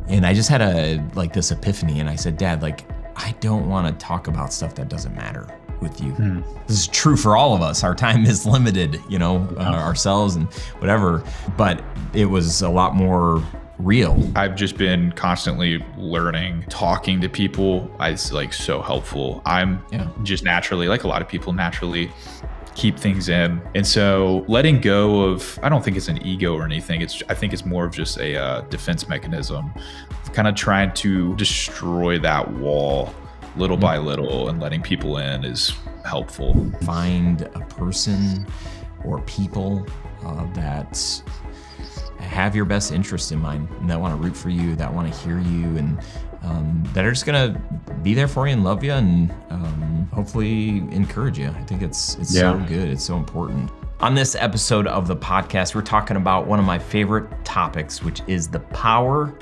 And I just had this epiphany, and I said, Dad, like, I don't want to talk about stuff that doesn't matter with you. This is true for all of us. Our time is limited, ourselves and whatever, but it was a lot more real. I've just been constantly learning, talking to people. It's like so helpful. I'm just naturally, like a lot of people naturally, keep things in. And so letting go of, I don't think it's an ego or anything. I think it's more of just a defense mechanism, kind of trying to destroy that wall little by little, and letting people in is helpful. Find a person or people that have your best interest in mind, and that want to root for you, that want to hear you, and that are just gonna be there for you and love you, and hopefully encourage you. I think it's so good. It's so important. On this episode of the podcast, we're talking about one of my favorite topics, which is the power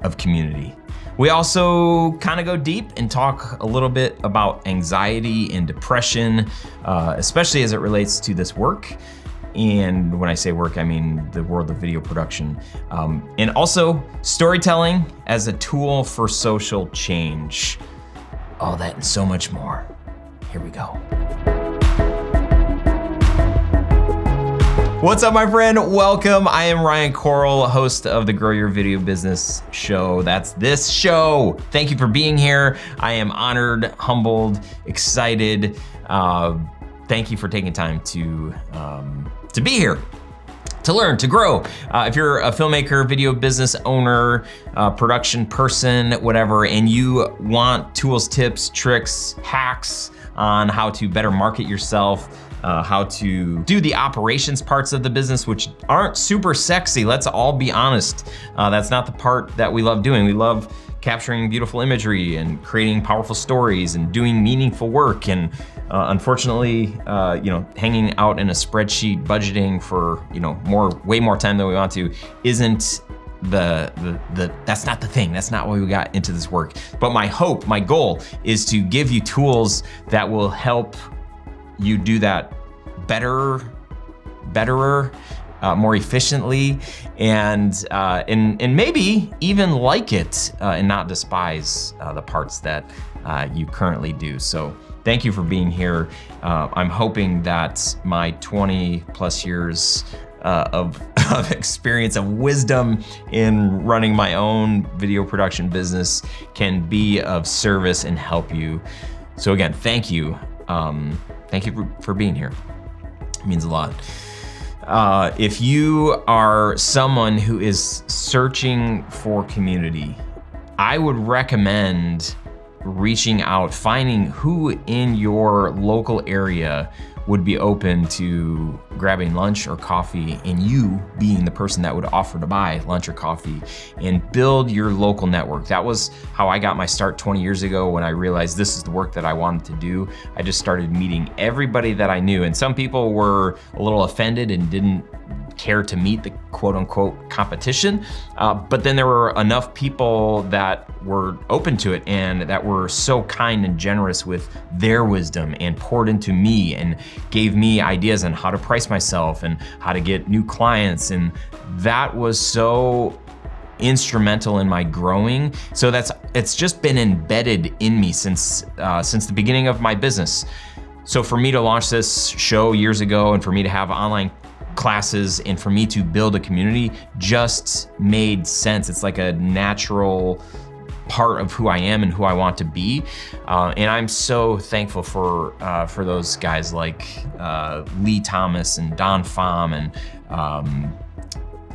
of community. We also kind of go deep and talk a little bit about anxiety and depression, especially as it relates to this work. And when I say work, I mean the world of video production. And also storytelling as a tool for social change. All that and so much more. Here we go. What's up, my friend? Welcome. I am Ryan Coral, host of the Grow Your Video Business show. That's this show. Thank you for being here. I am honored, humbled, excited. Thank you for taking time to be here, to learn, to grow. If you're a filmmaker, video business owner, production person, whatever, and you want tools, tips, tricks, hacks on how to better market yourself, how to do the operations parts of the business, which aren't super sexy, let's all be honest. That's not the part that we love doing. We love capturing beautiful imagery and creating powerful stories and doing meaningful work. And unfortunately, hanging out in a spreadsheet, budgeting for way more time than we want to, isn't that's not the thing. That's not why we got into this work. But my hope, my goal, is to give you tools that will help you do that betterer, more efficiently, and maybe even like it and not despise the parts that you currently do. So thank you for being here. I'm hoping that my 20 plus years of experience, of wisdom in running my own video production business can be of service and help you. So again, thank you. Thank you for being here. It means a lot. If you are someone who is searching for community, I would recommend reaching out, finding who in your local area would be open to grabbing lunch or coffee, and you being the person that would offer to buy lunch or coffee, and build your local network. That was how I got my start 20 years ago when I realized this is the work that I wanted to do. I just started meeting everybody that I knew, and some people were a little offended and didn't care to meet the quote unquote competition. But then there were enough people that were open to it and that were so kind and generous with their wisdom and poured into me and gave me ideas on how to price myself and how to get new clients. And that was so instrumental in my growing. So it's just been embedded in me since the beginning of my business. So for me to launch this show years ago, and for me to have online classes, and for me to build a community, just made sense. It's like a natural part of who I am and who I want to be. And I'm so thankful for those guys like Lee Thomas and Don Pham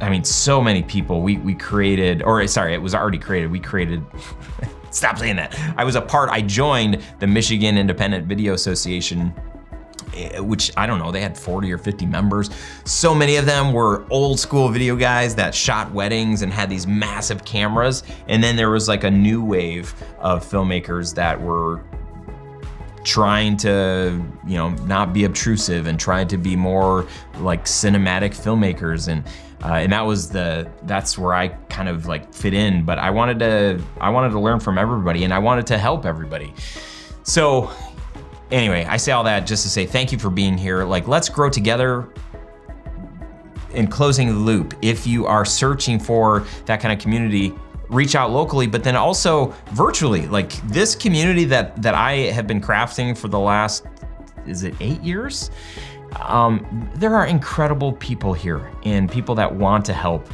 and so many people. We created, or sorry, it was already created. We created, stop saying that. I joined the Michigan Independent Video Association, which I don't know, they had 40 or 50 members. So many of them were old school video guys that shot weddings and had these massive cameras. And then there was like a new wave of filmmakers that were trying to, not be obtrusive and trying to be more like cinematic filmmakers. And that's where I kind of like fit in. But I wanted to learn from everybody, and I wanted to help everybody. So anyway, I say all that just to say thank you for being here. Like, let's grow together. In closing the loop, if you are searching for that kind of community, reach out locally, but then also virtually. Like this community that I have been crafting for the last, is it 8 years? There are incredible people here and people that want to help.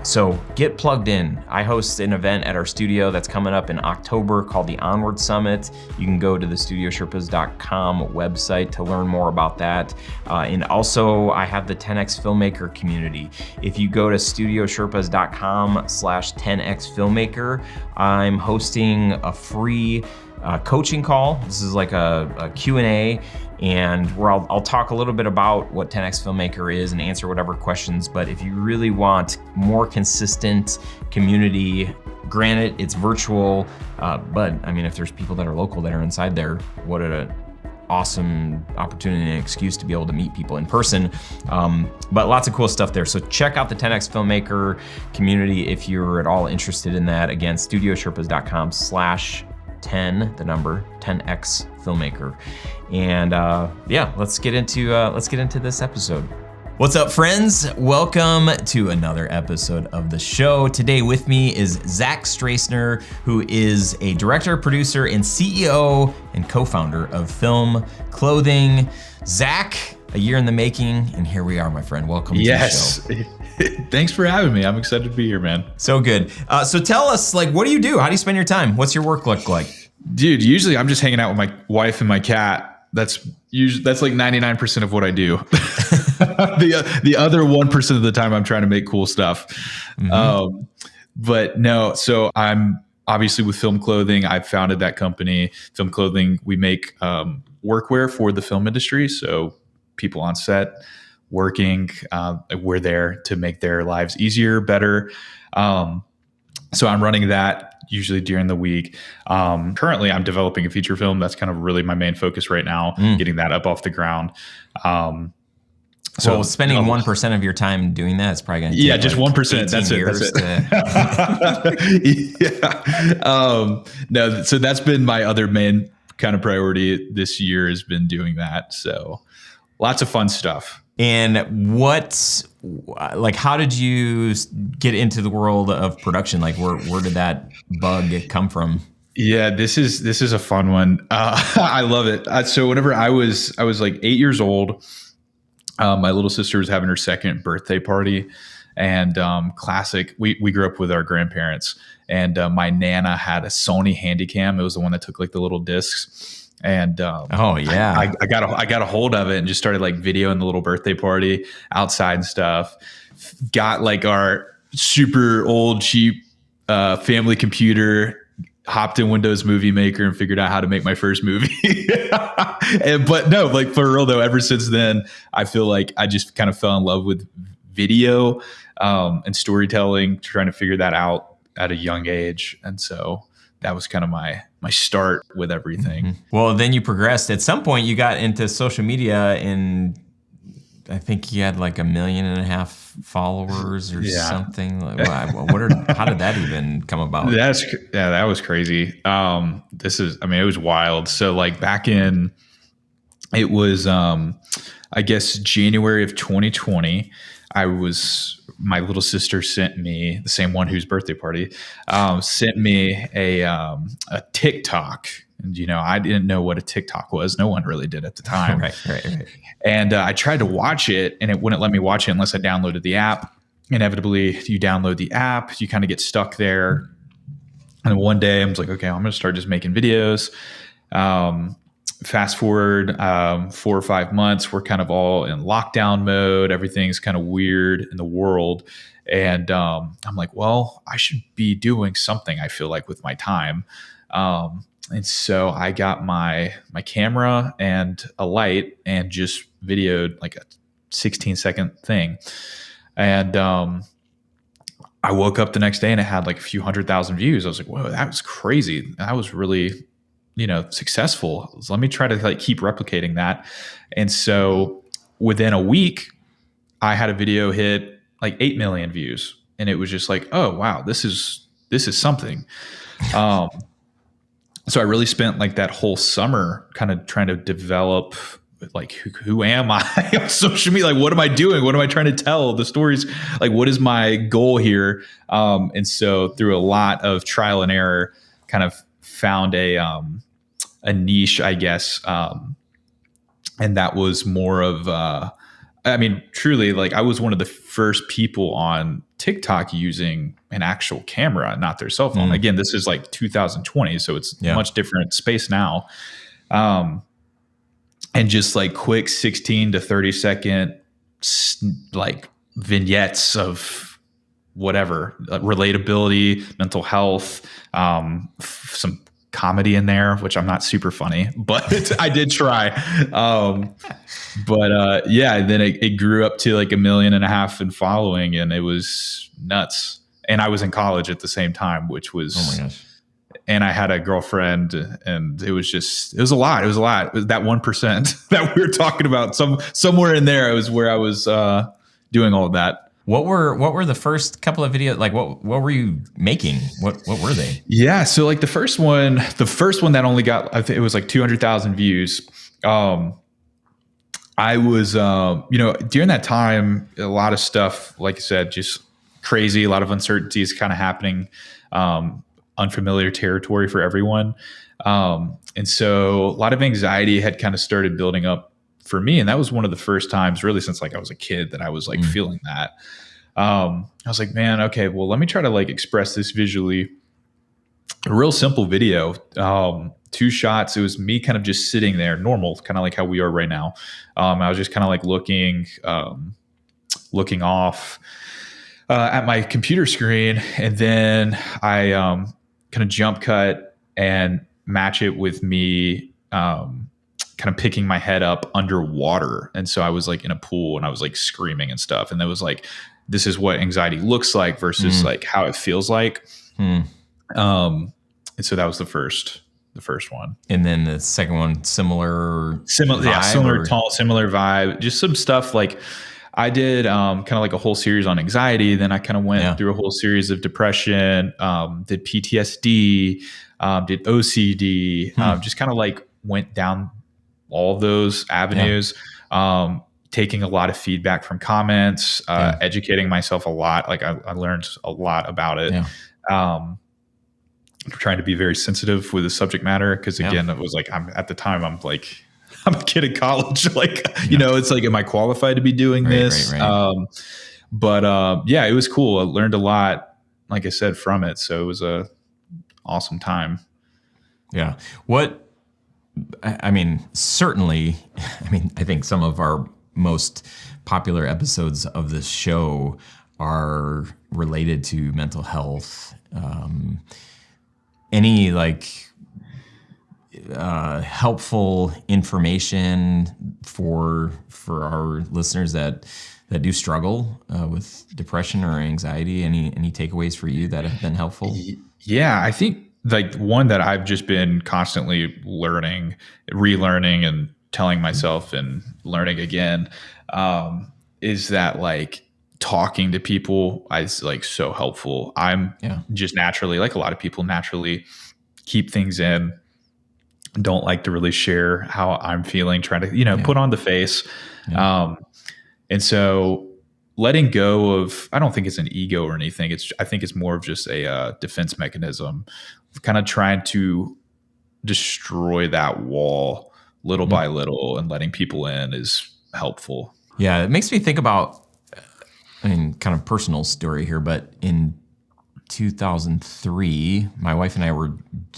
So get plugged in. I host an event at our studio that's coming up in October called the Onward Summit. You can go to the studiosherpas.com website to learn more about that. And also I have the 10X filmmaker community. If you go to studiosherpas.com/10X filmmaker, I'm hosting a free coaching call. This is like a Q&A, and where I'll talk a little bit about what 10X Filmmaker is and answer whatever questions. But if you really want more consistent community, granted it's virtual, but I mean, if there's people that are local that are inside there, what an awesome opportunity and excuse to be able to meet people in person. But lots of cool stuff there. So check out the 10X Filmmaker community if you're at all interested in that. Again, studiosherpas.com/10, the number 10X filmmaker. And yeah, let's get into this episode. What's up, friends? Welcome to another episode of the show. Today with me is Zac Stracener, who is a director, producer, and CEO and co-founder of Film Clothing. Zac, a year in the making, and here we are, my friend. Welcome to the show. Thanks for having me. I'm excited to be here, man. So good. So tell us, like, what do you do? How do you spend your time? What's your work look like? Dude, usually I'm just hanging out with my wife and my cat. That's like 99% of what I do. The other 1% of the time I'm trying to make cool stuff. Mm-hmm. But no, so I'm obviously with Film Clothing. I founded that company, Film Clothing. We make workwear for the film industry. So people on set working, we're there to make their lives easier, better. So I'm running that usually during the week. Currently, I'm developing a feature film. That's kind of really my main focus right now, getting that up off the ground. So spending 1% of your time doing that is probably going to take just 1%. That's it. No, so that's been my other main kind of priority this year, has been doing that. So lots of fun stuff. And how did you get into the world of production? Like, where did that bug come from? Yeah, this is a fun one. I love it. So whenever I was like 8 years old, my little sister was having her second birthday party, and classic. We grew up with our grandparents, and my Nana had a Sony Handycam. It was the one that took like the little discs. And I got a hold of it and just started like videoing the little birthday party outside and stuff. Got like our super old cheap family computer, hopped in Windows Movie Maker and figured out how to make my first movie. But no, like for real though, ever since then, I feel like I just kind of fell in love with video and storytelling, trying to figure that out at a young age. And so that was kind of my start with everything. Mm-hmm. Well, then you progressed. At some point, you got into social media, and I think you had like 1.5 million followers or something. How did that even come about? That was crazy. It was wild. So like back in, it was I guess January of 2020. My little sister sent me, the same one whose birthday party, sent me a TikTok. And, I didn't know what a TikTok was. No one really did at the time. Right. And I tried to watch it, and it wouldn't let me watch it unless I downloaded the app. Inevitably, you download the app, you kind of get stuck there. And one day I was like, okay, I'm going to start just making videos. Fast forward 4 or 5 months, we're kind of all in lockdown mode. Everything's kind of weird in the world. And I'm like, well, I should be doing something, I feel like, with my time. And so I got my camera and a light and just videoed like a 16-second thing. And I woke up the next day and it had like a few 100,000 views. I was like, whoa, that was crazy. That was really successful. So let me try to like keep replicating that. And so within a week, I had a video hit like 8 million views, and it was just like, oh wow, this is something. So I really spent like that whole summer kind of trying to develop like, who am I on social media? Like, what am I doing? What am I trying to tell? The stories, like, what is my goal here? And so through a lot of trial and error, kind of found a niche, I guess. And that was more of, I mean, truly, like, I was one of the first people on TikTok using an actual camera, not their cell phone. Again, this is like 2020, so it's much different space now. And just like quick 16 to 30 second, like, vignettes of whatever, relatability, mental health, some comedy in there, which I'm not super funny, but I did try. Yeah, then it grew up to like 1.5 million in following, and it was nuts. And I was in college at the same time, which was, oh my gosh. And I had a girlfriend, and it was a lot. It was that 1% that we were talking about. Somewhere in there, it was where I was doing all of that. What were the first couple of videos? Like, what were you making? What were they? Yeah, so like the first one that only got, I think it was like 200,000 views. I was, during that time, a lot of stuff, like I said, just crazy. A lot of uncertainties kind of happening. Unfamiliar territory for everyone. And so a lot of anxiety had kind of started building up for me. And that was one of the first times really since like I was a kid that I was like feeling that. I was like, man, okay, well, let me try to like express this visually. A real simple video, 2 shots. It was me kind of just sitting there, normal, kind of like how we are right now. I was just kind of like looking off at my computer screen. And then I kind of jump cut and match it with me kind of picking my head up underwater. And so I was like in a pool and I was like screaming and stuff. And that was like, this is what anxiety looks like versus like how it feels like. And so that was the first one. And then the second one, similar vibe, just some stuff. Like I did kind of like a whole series on anxiety. Then I kind of went through a whole series of depression, did PTSD, did OCD, just kind of like went down all of those avenues, taking a lot of feedback from comments, educating myself a lot. Like I learned a lot about it. Trying to be very sensitive with the subject matter. Cause again, it was like, I'm a kid in college. Like, it's like, am I qualified to be doing this? Right. It was cool. I learned a lot, like I said, from it. So it was a awesome time. Yeah. Certainly, I think some of our most popular episodes of this show are related to mental health. Any helpful information for our listeners that do struggle with depression or anxiety? Any takeaways for you that have been helpful? Yeah, I think like one that I've just been constantly learning, relearning, and telling myself and learning again is that like talking to people is like so helpful. I'm just naturally, like a lot of people naturally, keep things in, don't like to really share how I'm feeling, trying to, put on the face. And so letting go of, I don't think it's an ego or anything. I think it's more of just a defense mechanism, kind of trying to destroy that wall little by little, and letting people in is helpful. Yeah. It makes me think about, kind of personal story here, but in 2003, my wife and I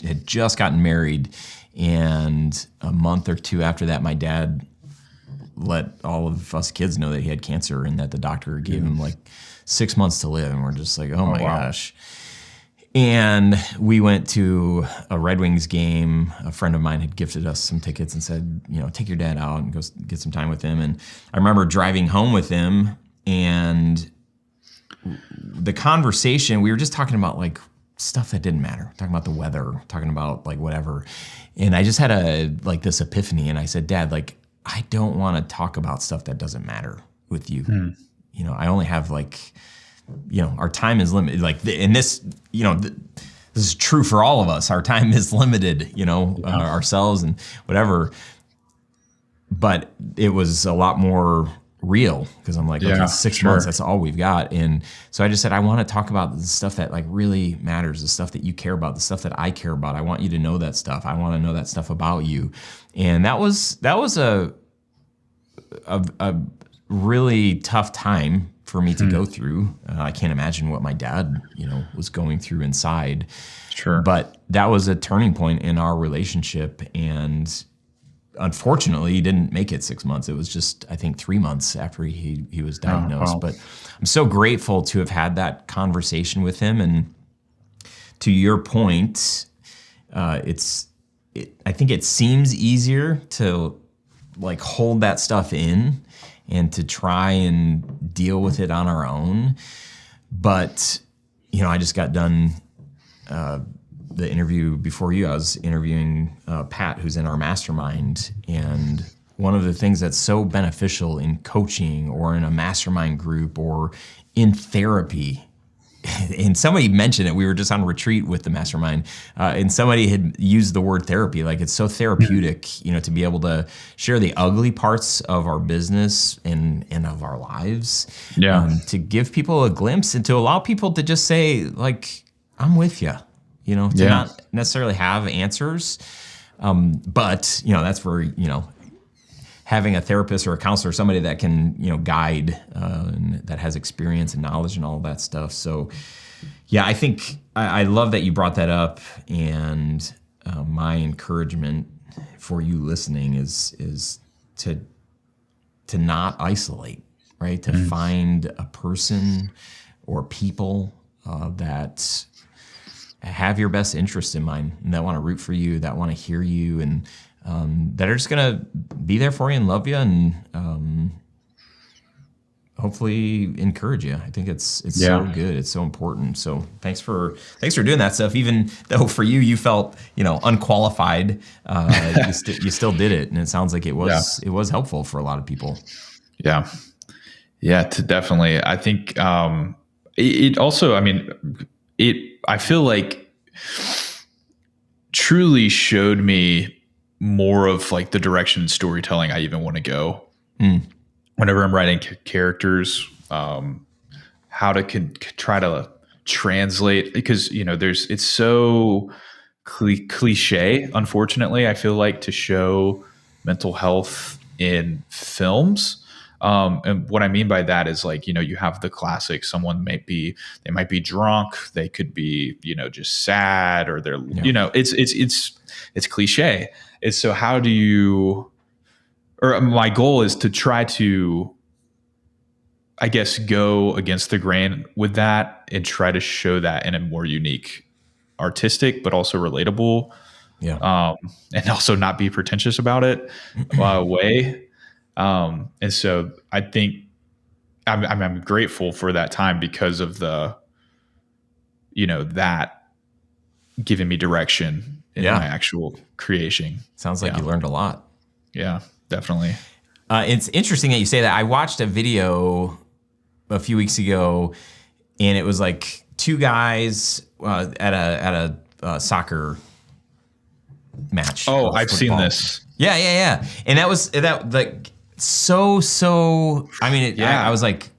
had just gotten married, and a month or two after that, my dad let all of us kids know that he had cancer and that the doctor gave him like 6 months to live. And we're just like, oh my gosh. And we went to a Red Wings game. A friend of mine had gifted us some tickets and said, take your dad out and go get some time with him. And I remember driving home with him, and the conversation, we were just talking about like stuff that didn't matter, talking about the weather, talking about like whatever. And I just had this epiphany, and I said, Dad, like, I don't want to talk about stuff that doesn't matter with you. I only have our time is limited. Like, and this, this is true for all of us. Our time is limited, ourselves and whatever. but it was a lot more real because I'm like, okay, 6 months, that's all we've got. And so I just said, I want to talk about the stuff that like really matters, the stuff that you care about, the stuff that I care about. I want you to know that stuff. I want to know that stuff about you. And that was a really tough time for me to go through. I can't imagine what my dad, was going through inside. Sure. But that was a turning point in our relationship. And unfortunately, he didn't make it 6 months. It was just, I think, 3 months after he was diagnosed. Oh, wow. But I'm so grateful to have had that conversation with him. And to your point, I think it seems easier to like hold that stuff in and to try and deal with it on our own. But, I just got done the interview before you. I was interviewing Pat, who's in our mastermind. And one of the things that's so beneficial in coaching or in a mastermind group or in therapy, and somebody mentioned it, we were just on retreat with the mastermind, and somebody had used the word therapy. Like, it's so therapeutic, to be able to share the ugly parts of our business and of our lives, to give people a glimpse and to allow people to just say, like, I'm with you, to not necessarily have answers. But, that's where, having a therapist or a counselor, somebody that can, guide, and that has experience and knowledge and all that stuff. So, yeah, I think I love that you brought that up. And my encouragement for you listening is to not isolate, right? To find a person or people that have your best interest in mind, and that want to root for you, that want to hear you, and that are just gonna be there for you and love you, and hopefully encourage you. I think it's so good. It's so important. So thanks for doing that stuff. Even though for you felt unqualified, you still did it, and it sounds like it was helpful for a lot of people. Yeah, definitely. I think it also. I mean, I feel like truly showed me more of like the direction in storytelling I even want to go. Whenever I'm writing characters, how to try to translate, because it's so cliche, unfortunately, I feel like, to show mental health in films. And what I mean by that is, like, you have the classic, someone might be drunk, they could be, just sad, or they're, it's cliche. It's so how do you, or my goal is to try to, I guess, go against the grain with that and try to show that in a more unique, artistic, but also relatable, and also not be pretentious about it way. And so I think I'm grateful for that time because of the, that giving me direction in my actual creation. Sounds like you learned a lot. Yeah, definitely. It's interesting that you say that. I watched a video a few weeks ago, and it was like two guys at a soccer match. Oh, I've seen this. Yeah. And that was like so. I mean, I was like,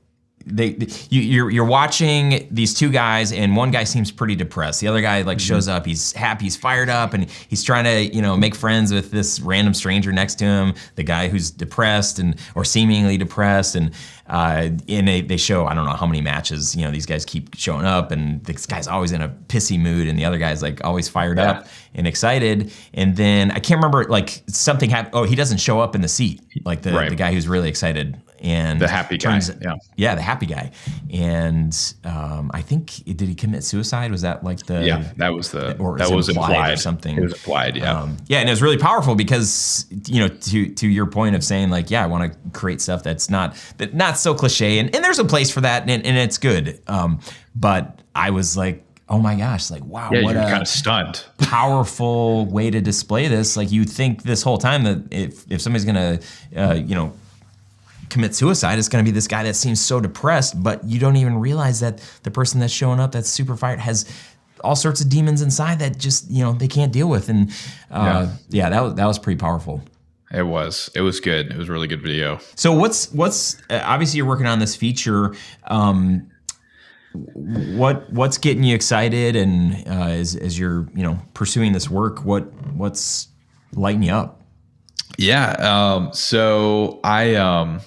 you're watching these two guys, and one guy seems pretty depressed. The other guy like shows up, he's happy, he's fired up, and he's trying to make friends with this random stranger next to him, the guy who's depressed or seemingly depressed, and they show, I don't know how many matches, these guys keep showing up, and this guy's always in a pissy mood, and the other guy's like always fired up and excited. And then I can't remember, like, something happened. Oh, he doesn't show up in the seat, like the guy who's really excited. And the happy guy. The happy guy. And I think, did he commit suicide? Was that like the... Yeah, that was implied or something. It was implied, yeah. And it was really powerful because, to your point of saying, like, I want to create stuff that's not so cliche. And there's a place for that, and it's good. But I was like, oh my gosh, like, wow, what you're kind of stunned. Powerful way to display this. Like, you think this whole time that if somebody's going to, commit suicide, it's going to be this guy that seems so depressed, but you don't even realize that the person that's showing up that's super fired has all sorts of demons inside that just, they can't deal with. And that was pretty powerful. It was good. It was a really good video. So what's obviously you're working on this feature. What's getting you excited, and as you're pursuing this work, what's lighting you up? Yeah. So I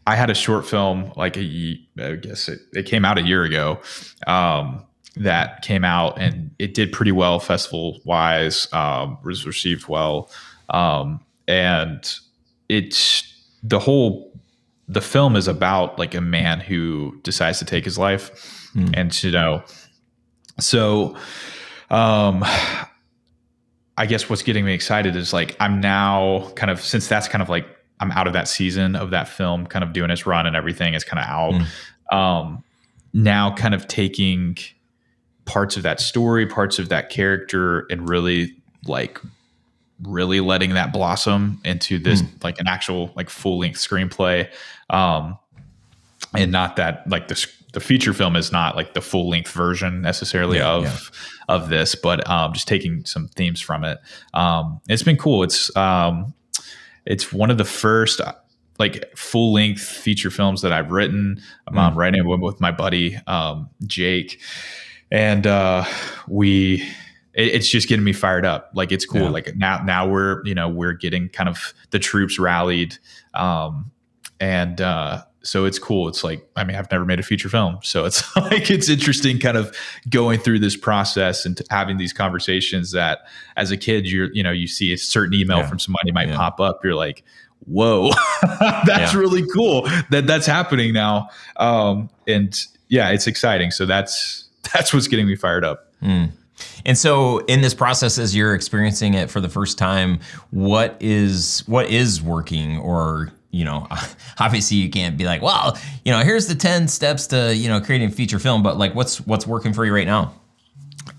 had a short film I guess it came out a year ago. That came out and it did pretty well festival wise. Was received well, and it's the film is about like a man who decides to take his life, and so I guess what's getting me excited is like I'm now kind of, since that's kind of like I'm out of that season of that film, kind of doing its run and everything is kind of out. Now kind of taking parts of that story, parts of that character, and really letting that blossom into this like an actual like full length screenplay. And not that like the feature film is not like the full length version necessarily of this, but just taking some themes from it. It's been cool. It's one of the first like full length feature films that I've written. I'm writing it with my buddy Jake, and it's just getting me fired up. Like it's cool. Yeah. Like now we're getting kind of the troops rallied, and so it's cool. It's like, I mean, I've never made a feature film, so it's like it's interesting kind of going through this process and having these conversations that as a kid you see a certain email from somebody might pop up. You're like, whoa, that's really cool that's happening now. And yeah, it's exciting. So that's what's getting me fired up. And so in this process, as you're experiencing it for the first time, what is working? Or, obviously you can't be like, well, here's the 10 steps to, creating a feature film, but like what's working for you right now?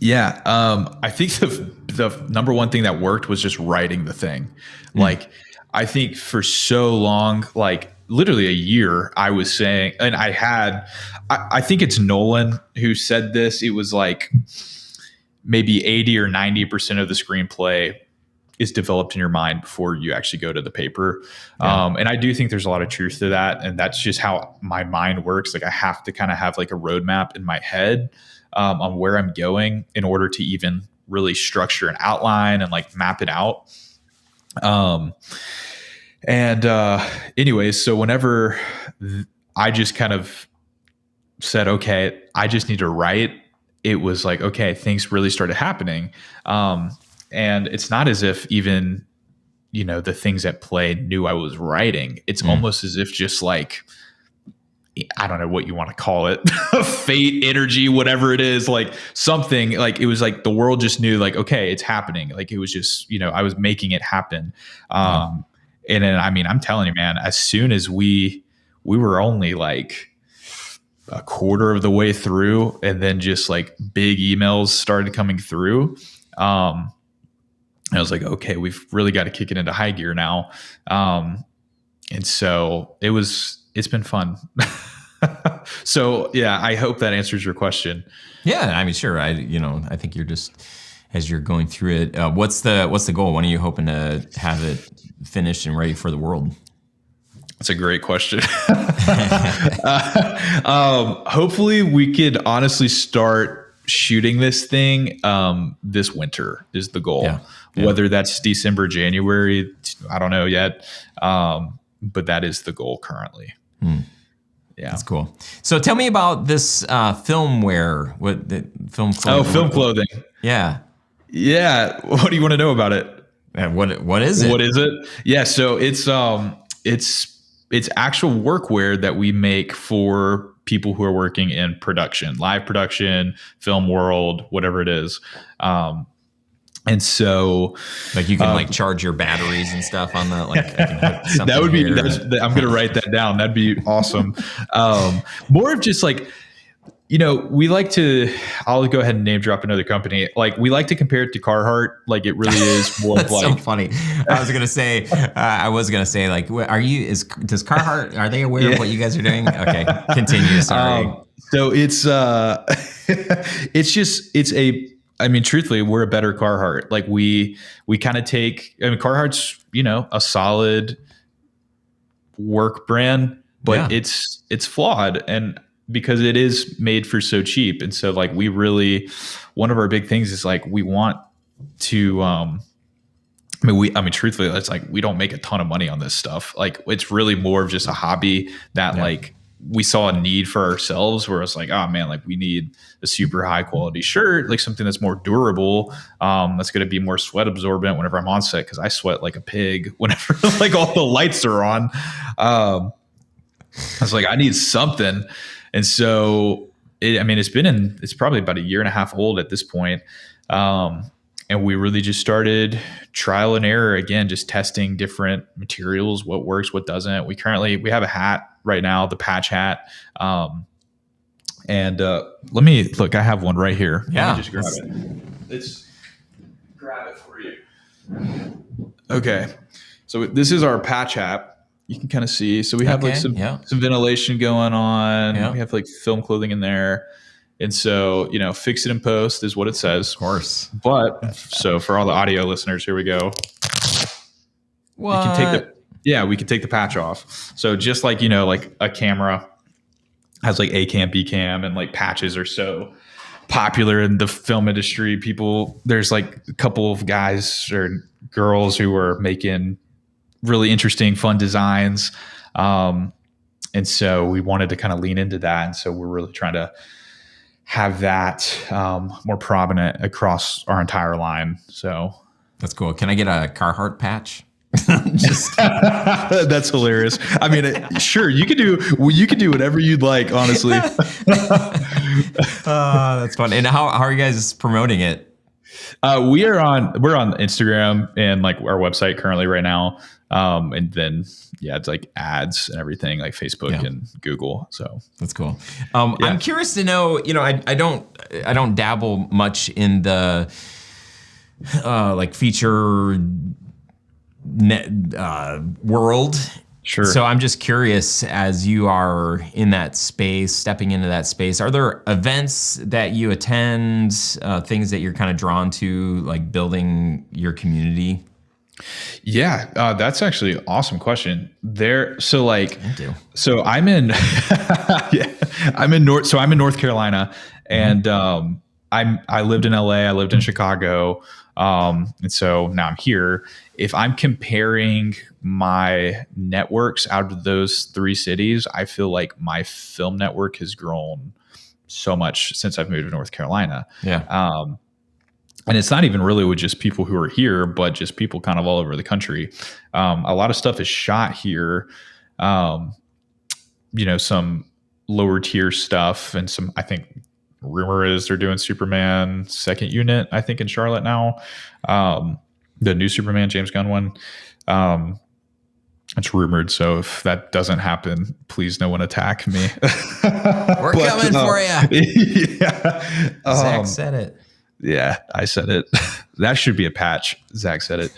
Yeah. I think the number one thing that worked was just writing the thing. Like, I think for so long, like literally a year, I was saying, and I think it's Nolan who said this. It was like maybe 80 or 90% of the screenplay is developed in your mind before you actually go to the paper. And I do think there's a lot of truth to that. And that's just how my mind works. Like I have to kind of have like a roadmap in my head on where I'm going in order to even really structure an outline and like map it out. Anyways, so whenever I just kind of said, okay, I just need to write, it was like, okay, things really started happening. And it's not as if even, the things at play knew I was writing. It's almost as if just like, I don't know what you want to call it, fate, energy, whatever it is, like something like it was like the world just knew like, okay, it's happening. Like it was just, I was making it happen. And then, I mean, I'm telling you, man, as soon as we were only like a quarter of the way through, and then just like big emails started coming through. I was like, okay, we've really got to kick it into high gear now. And so it's been fun. So yeah, I hope that answers your question. Yeah. I mean, sure. I think you're just, as you're going through it, what's the goal? When are you hoping to have it finished and ready for the world? That's a great question. Hopefully we could honestly start shooting this thing this winter is the goal. Yeah. Whether that's December, January, I don't know yet. But that is the goal currently. Yeah. That's cool. So tell me about this film wear. What the film clothing? Oh, film clothing. Yeah. Yeah. What do you want to know about it? What is it? What is it? Yeah. So it's actual workwear that we make for people who are working in production, live production, film world, whatever it is. And so like you can like charge your batteries and stuff on the, like, I can put that would be, I'm going to Okay. write that down. That'd be awesome. More of just like, we like to, I'll go ahead and name drop another company. Like we like to compare it to Carhartt. Like it really is more That's like, so funny. I was gonna say like, does Carhartt, are they aware of what you guys are doing? Okay, continue. Sorry. So it's it's a I mean, truthfully, we're a better Carhartt. Like we kind of take, I mean, Carhartt's, a solid work brand, but it's flawed, and because it is made for so cheap. And so like one of our big things is like we want to truthfully, it's like we don't make a ton of money on this stuff. Like it's really more of just a hobby that like we saw a need for ourselves, where it's like, oh man, like we need a super high quality shirt, like something that's more durable, that's going to be more sweat absorbent whenever I'm on set, because I sweat like a pig whenever like all the lights are on. I was like, I need something. And so it's probably about a year and a half old at this point. And we really just started trial and error again, just testing different materials, what works, what doesn't. We have a hat right now, the patch hat. And let me look, I have one right here. Yeah. Let me just grab it. Let's grab it for you. Okay. So this is our patch hat. You can kind of see. So we have like some ventilation going on. Yeah. We have like film clothing in there. And so, fix it in post is what it says. Of course. But so for all the audio listeners, here we go. What? We can take the patch off. So just like, like a camera has like A cam, B cam, and like patches are so popular in the film industry. There's like a couple of guys or girls who are making really interesting, fun designs. And so we wanted to kind of lean into that. And so we're really trying to have that more prominent across our entire line. So that's cool. Can I get a Carhartt patch? That's hilarious. I mean, sure, you could do whatever you'd like, honestly. That's fun. And how are you guys promoting it? We're on Instagram and like our website currently right now. And then it's like ads and everything, like Facebook and Google. So that's cool. I'm curious to know, I don't dabble much in the like feature world. Sure. So I'm just curious, as you are in that space, stepping into that space, are there events that you attend, things that you're kind of drawn to, like building your community? Yeah, that's actually an awesome question. So I'm in, I'm in North Carolina, and I lived in LA, I lived in Chicago, and so now I'm here. If I'm comparing my networks out of those three cities, I feel like my film network has grown so much since I've moved to North Carolina. Yeah. And it's not even really with just people who are here, but just people kind of all over the country. A lot of stuff is shot here. Some lower tier stuff, and some, I think rumor is they're doing Superman second unit, I think in Charlotte now. The new Superman James Gunn one. It's rumored, so if that doesn't happen, please no one attack me. We're coming for you. Yeah. Zac said it. Yeah, I said it. That should be a patch. Zac said it.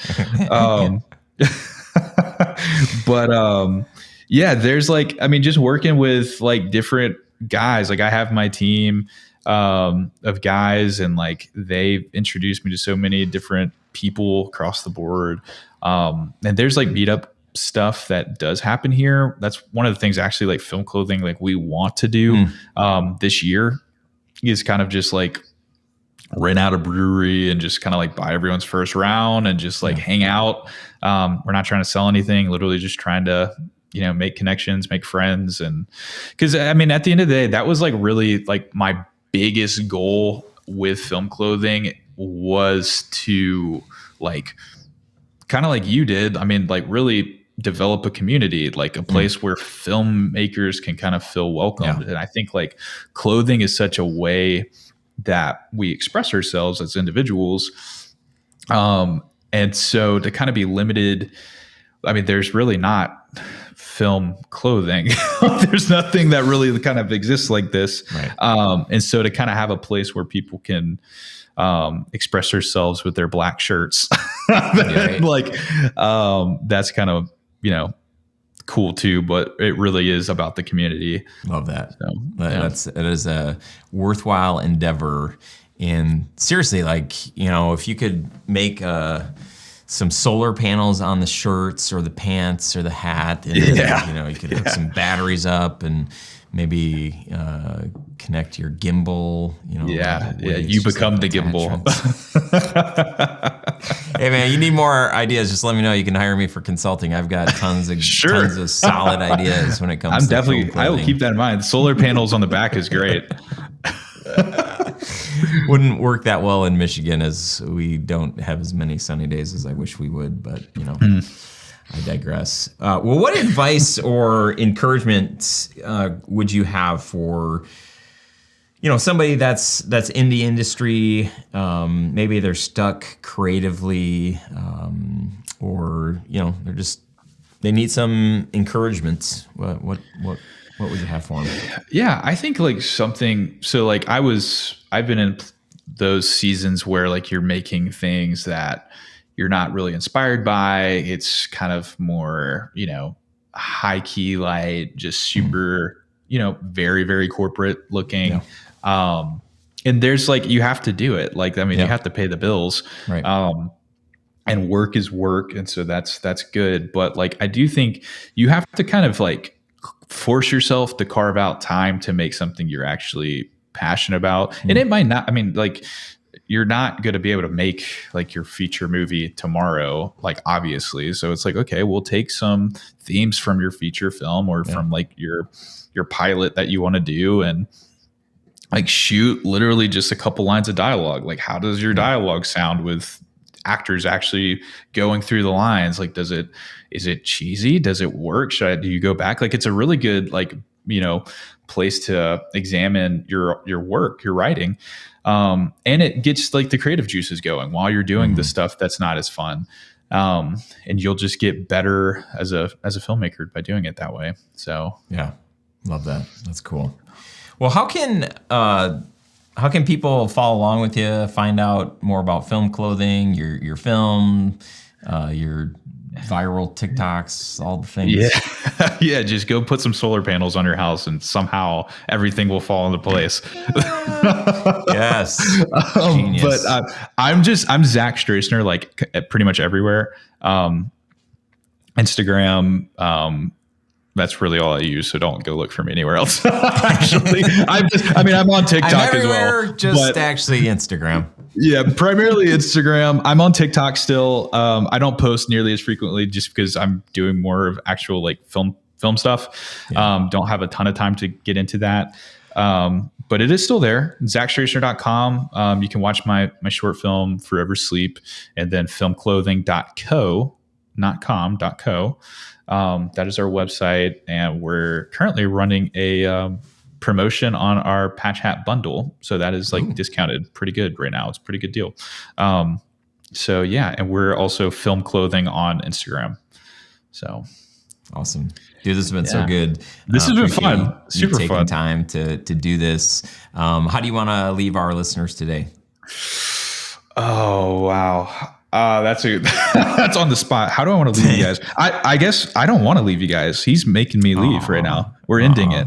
But there's like, just working with like different guys. Like I have my team of guys, and like they've introduced me to so many different people across the board. And there's like meetup stuff that does happen here. That's one of the things actually, like film clothing, like we want to do this year, is kind of just like rent out a brewery and just kind of like buy everyone's first round and just like hang out. We're not trying to sell anything, literally just trying to, make connections, make friends. And because at the end of the day, that was like really like my biggest goal with film clothing, was to like, kind of like you did, like really develop a community, like a place where filmmakers can kind of feel welcomed. And I think like clothing is such a way that we express ourselves as individuals. And so to kind of be limited, there's really not film clothing. There's nothing that really kind of exists like this. Right. And so to kind of have a place where people can express themselves with their black shirts, like that's kind of, cool too, but it really is about the community. Love that. So, it is a worthwhile endeavor. And seriously, like, if you could make some solar panels on the shirts or the pants or the hat, and then, you could hook some batteries up and maybe connect your gimbal. You become the gimbal. Hey man, you need more ideas, just let me know. You can hire me for consulting. I've got tons of solid ideas when it comes I will keep that in mind. Solar panels on the back is great. Wouldn't work that well in Michigan, as we don't have as many sunny days as I wish we would, but I digress. Well, what advice or encouragement would you have for somebody that's in the industry? Maybe they're stuck creatively, or they need some encouragement. What would you have for them? Yeah, I think like something. So like I've been in those seasons where like you're making things that you're not really inspired by. It's kind of more, high key light, just super, very, very corporate looking. Yeah. And there's like, you have to do it. Like, you have to pay the bills. Right. And work is work. And so that's good. But like, I do think you have to kind of like force yourself to carve out time to make something you're actually passionate about. And it might not, you're not going to be able to make like your feature movie tomorrow, like obviously. So it's like, okay, we'll take some themes from your feature film or from like your pilot that you want to do, and like shoot literally just a couple lines of dialogue. Like, how does your dialogue sound with actors actually going through the lines? Like, is it cheesy? Does it work? Do you go back? Like, it's a really good, like, place to examine your work, your writing. And it gets like the creative juices going while you're doing the stuff that's not as fun. And you'll just get better as a filmmaker by doing it that way. So yeah, love that. That's cool. Well, how can people follow along with you, find out more about Film Clothing, your film, your viral TikToks, all the things? Yeah, just go put some solar panels on your house and somehow everything will fall into place. Yes. But I'm Zac Stracener, like pretty much everywhere. Instagram, that's really all I use, so don't go look for me anywhere else. Actually, I'm on TikTok as well. Actually Instagram. Yeah, primarily Instagram. I'm on TikTok still. I don't post nearly as frequently just because I'm doing more of actual like film stuff. Yeah. Don't have a ton of time to get into that. But it is still there. ZacStracener.com. You can watch my short film Forever Sleep, and then filmclothing.co, not com.co. That is our website, and we're currently running a promotion on our patch hat bundle. So that is like discounted pretty good right now. It's a pretty good deal. So yeah, and we're also Film Clothing on Instagram. So awesome. Dude, this has been so good. This has been fun. Super fun. Taking time to do this. How do you want to leave our listeners today? Oh, wow. That's on the spot. How do I want to leave you guys? I guess I don't want to leave you guys. He's making me leave right now. We're ending it.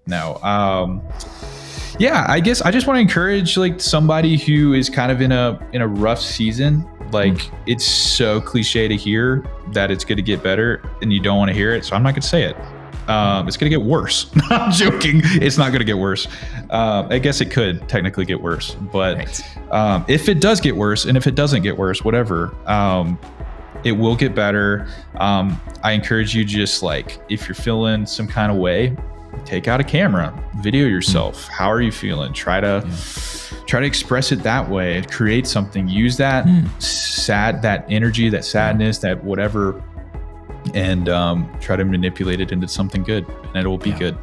No. Yeah, I guess I just want to encourage like somebody who is kind of in a rough season. Like it's so cliche to hear that it's going to get better, and you don't want to hear it. So I'm not going to say it. It's going to get worse. I'm joking. It's not going to get worse. I guess it could technically get worse, but if it does get worse, and if it doesn't get worse, whatever, it will get better. I encourage you, just like, if you're feeling some kind of way, take out a camera, video yourself. How are you feeling? Try to express it that way. Create something. Use that that energy, that sadness, that whatever, and try to manipulate it into something good, and it will be good.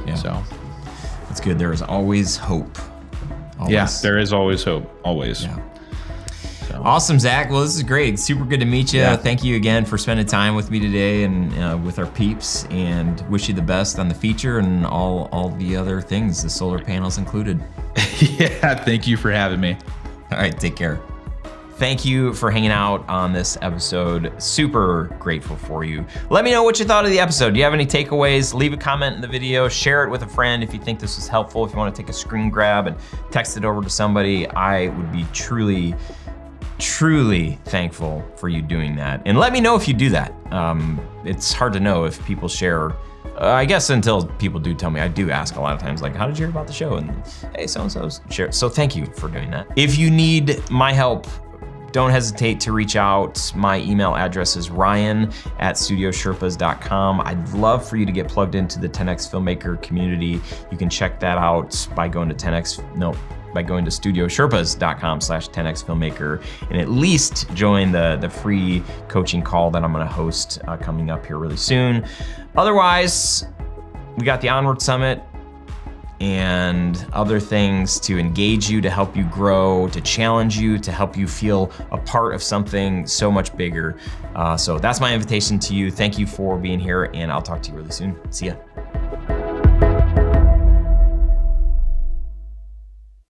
Yeah. So that's good. There is always hope. Always. Yeah, there is always hope. Always. Yeah. So. Awesome, Zac. Well, this is great. Super good to meet you. Yeah. Thank you again for spending time with me today and with our peeps, and wish you the best on the feature and all the other things, the solar panels included. Yeah, thank you for having me. All right, take care. Thank you for hanging out on this episode. Super grateful for you. Let me know what you thought of the episode. Do you have any takeaways? Leave a comment in the video, share it with a friend if you think this was helpful. If you want to take a screen grab and text it over to somebody, I would be truly thankful for you doing that. And let me know if you do that. It's hard to know if people share, I guess until people do tell me. I do ask a lot of times, like, how did you hear about the show? And hey, so-and-so's share. So thank you for doing that. If you need my help, don't hesitate to reach out. My email address is ryan@studiosherpas.com. I'd love for you to get plugged into the 10X Filmmaker community. You can check that out by going to studiosherpas.com/10X Filmmaker, and at least join the free coaching call that I'm gonna host coming up here really soon. Otherwise, we got the Onward Summit and other things to engage you, to help you grow, to challenge you, to help you feel a part of something so much bigger. So that's my invitation to you. Thank you for being here, and I'll talk to you really soon. See ya.